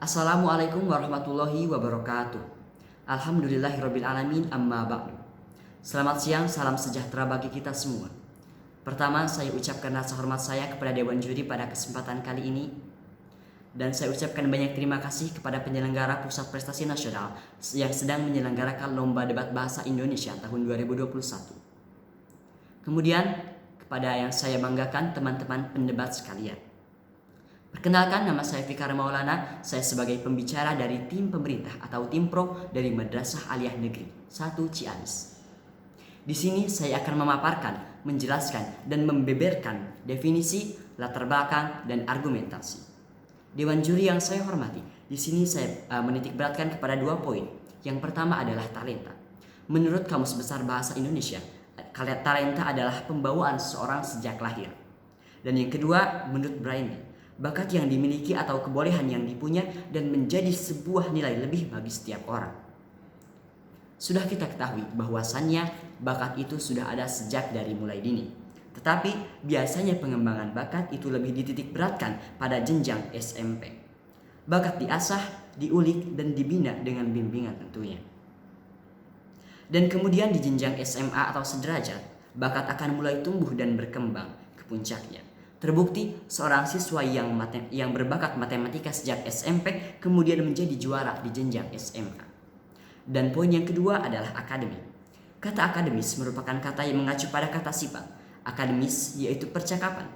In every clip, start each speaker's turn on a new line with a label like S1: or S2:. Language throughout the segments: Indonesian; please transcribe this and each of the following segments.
S1: Assalamualaikum warahmatullahi wabarakatuh. Alhamdulillahirabbil alamin amma ba'du. Selamat siang, salam sejahtera bagi kita semua. Pertama, saya ucapkan rasa hormat saya kepada Dewan Juri pada kesempatan kali ini. Dan saya ucapkan banyak terima kasih kepada penyelenggara Pusat Prestasi Nasional yang sedang menyelenggarakan Lomba Debat Bahasa Indonesia tahun 2021. Kemudian, kepada yang saya banggakan teman-teman pendebat sekalian. Perkenalkan, nama saya Fikar Maulana. Saya sebagai pembicara dari tim pemerintah atau tim pro dari Madrasah Aliyah Negeri 1 Ciamis. Di sini saya akan memaparkan, menjelaskan, dan membeberkan definisi, latar belakang, dan argumentasi. Dewan juri yang saya hormati, di sini saya menitik beratkan kepada 2 poin. Yang pertama adalah talenta. Menurut Kamus Besar Bahasa Indonesia, talenta adalah pembawaan seseorang sejak lahir. Dan yang kedua, menurut Brainy, bakat yang dimiliki atau kebolehan yang dipunya dan menjadi sebuah nilai lebih bagi setiap orang. Sudah kita ketahui bahwasannya bakat itu sudah ada sejak dari mulai dini. Tetapi biasanya pengembangan bakat itu lebih dititik beratkan pada jenjang SMP. Bakat diasah, diulik, dan dibina dengan bimbingan tentunya. Dan kemudian di jenjang SMA atau sederajat, bakat akan mulai tumbuh dan berkembang ke puncaknya. Terbukti seorang siswa yang berbakat matematika sejak SMP kemudian menjadi juara di jenjang SMA. Dan poin yang kedua adalah akademi. Kata akademis merupakan kata yang mengacu pada kata sifat. Akademis yaitu percakapan,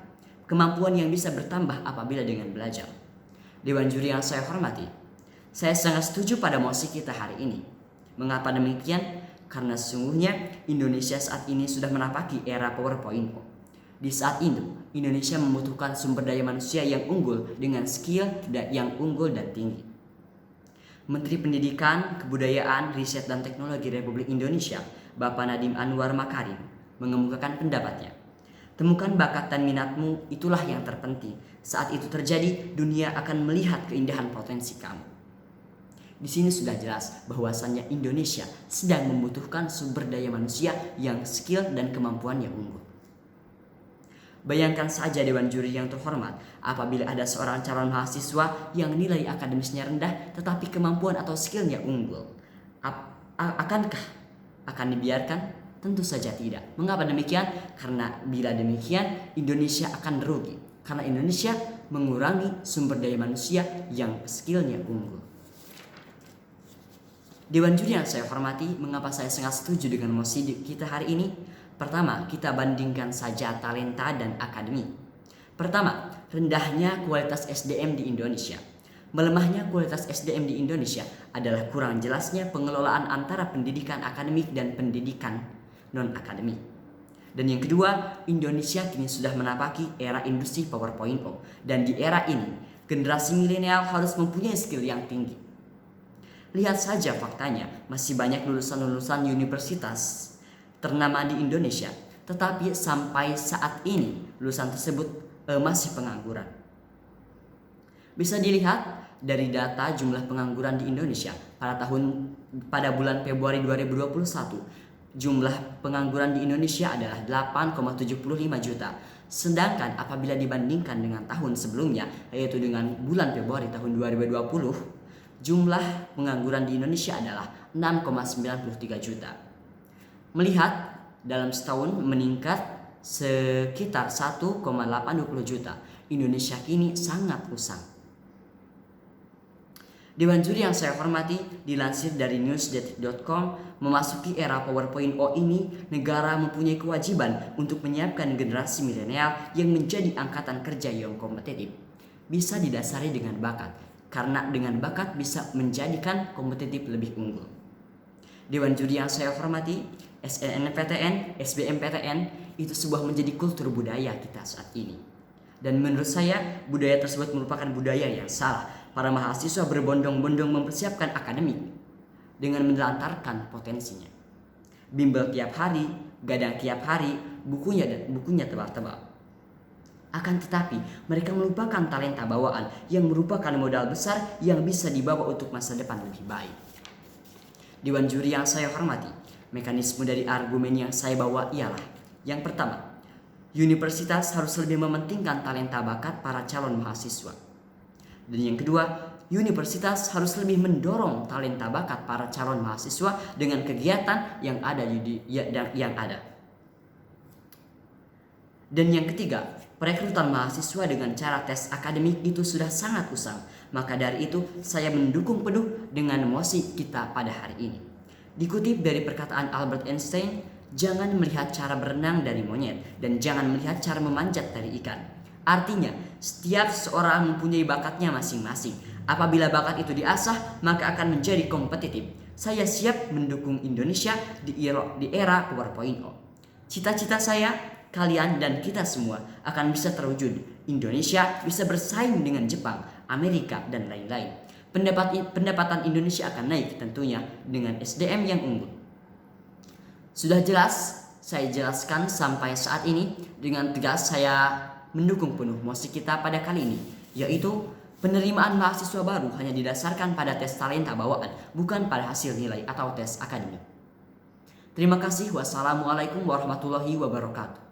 S1: kemampuan yang bisa bertambah apabila dengan belajar. Dewan juri yang saya hormati, saya sangat setuju pada mosi kita hari ini. Mengapa demikian? Karena sesungguhnya Indonesia saat ini sudah menapaki era PowerPoint. Di saat itu, Indonesia membutuhkan sumber daya manusia yang unggul dengan skill yang unggul dan tinggi. Menteri Pendidikan, Kebudayaan, Riset dan Teknologi Republik Indonesia, Bapak Nadiem Anwar Makarim, mengemukakan pendapatnya. Temukan bakat dan minatmu, itulah yang terpenting. Saat itu terjadi, dunia akan melihat keindahan potensi kamu. Di sini sudah jelas bahwasannya Indonesia sedang membutuhkan sumber daya manusia yang skill dan kemampuan yang unggul. Bayangkan saja Dewan Juri yang terhormat, apabila ada seorang calon mahasiswa yang nilai akademisnya rendah tetapi kemampuan atau skillnya unggul. Akankah akan dibiarkan? Tentu saja tidak. Mengapa demikian? Karena bila demikian Indonesia akan rugi. Karena Indonesia mengurangi sumber daya manusia yang skillnya unggul. Dewan Juri yang saya hormati, mengapa saya sangat setuju dengan mosi kita hari ini? Pertama, kita bandingkan saja talenta dan akademi. Pertama, rendahnya kualitas SDM di Indonesia. Melemahnya kualitas SDM di Indonesia adalah kurang jelasnya pengelolaan antara pendidikan akademik dan pendidikan non-akademik. Dan yang kedua, Indonesia kini sudah menapaki era industri 4.0. Dan di era ini, generasi milenial harus mempunyai skill yang tinggi. Lihat saja faktanya, masih banyak lulusan-lulusan universitas ternama di Indonesia, tetapi sampai saat ini lulusan tersebut masih pengangguran. Bisa dilihat dari data jumlah pengangguran di Indonesia pada bulan Februari 2021, jumlah pengangguran di Indonesia adalah 8,75 juta. Sedangkan apabila dibandingkan dengan tahun sebelumnya, yaitu dengan bulan Februari tahun 2020, jumlah pengangguran di Indonesia adalah 6,93 juta. Melihat dalam setahun meningkat sekitar 1,820 juta. Indonesia kini sangat usang. Dewan juri yang saya hormati, dilansir dari newsdetik.com, memasuki era PowerPoint ini, negara mempunyai kewajiban untuk menyiapkan generasi milenial yang menjadi angkatan kerja yang kompetitif. Bisa didasari dengan bakat, karena dengan bakat bisa menjadikan kompetitif lebih unggul. Dewan juri yang saya hormati, SNMPTN, SBMPTN itu sebuah menjadi kultur budaya kita saat ini. Dan menurut saya budaya tersebut merupakan budaya yang salah. Para mahasiswa berbondong-bondong mempersiapkan akademik dengan menelantarkan potensinya. Bimbel tiap hari, gadang tiap hari, bukunya tebal-tebal. Akan tetapi mereka melupakan talenta bawaan yang merupakan modal besar yang bisa dibawa untuk masa depan lebih baik. Dewan juri yang saya hormati, mekanisme dari argumen yang saya bawa ialah: yang pertama, universitas harus lebih mementingkan talenta bakat para calon mahasiswa. Dan yang kedua, universitas harus lebih mendorong talenta bakat para calon mahasiswa dengan kegiatan yang ada yang ada. Dan yang ketiga, perekrutan mahasiswa dengan cara tes akademik itu sudah sangat usang. Maka dari itu, saya mendukung penuh dengan mosi kita pada hari ini. Dikutip dari perkataan Albert Einstein, jangan melihat cara berenang dari monyet dan jangan melihat cara memanjat dari ikan. Artinya, setiap seorang mempunyai bakatnya masing-masing. Apabila bakat itu diasah, maka akan menjadi kompetitif. Saya siap mendukung Indonesia di era 4.0. Cita-cita saya, kalian dan kita semua akan bisa terwujud. Indonesia bisa bersaing dengan Jepang, Amerika, dan lain-lain. Pendapatan Indonesia akan naik tentunya dengan SDM yang unggul. Sudah jelas saya jelaskan sampai saat ini. Dengan tegas saya mendukung penuh mosi kita pada kali ini, yaitu penerimaan mahasiswa baru hanya didasarkan pada tes talenta bawaan, bukan pada hasil nilai atau tes akademik. Terima kasih. Wassalamualaikum warahmatullahi wabarakatuh.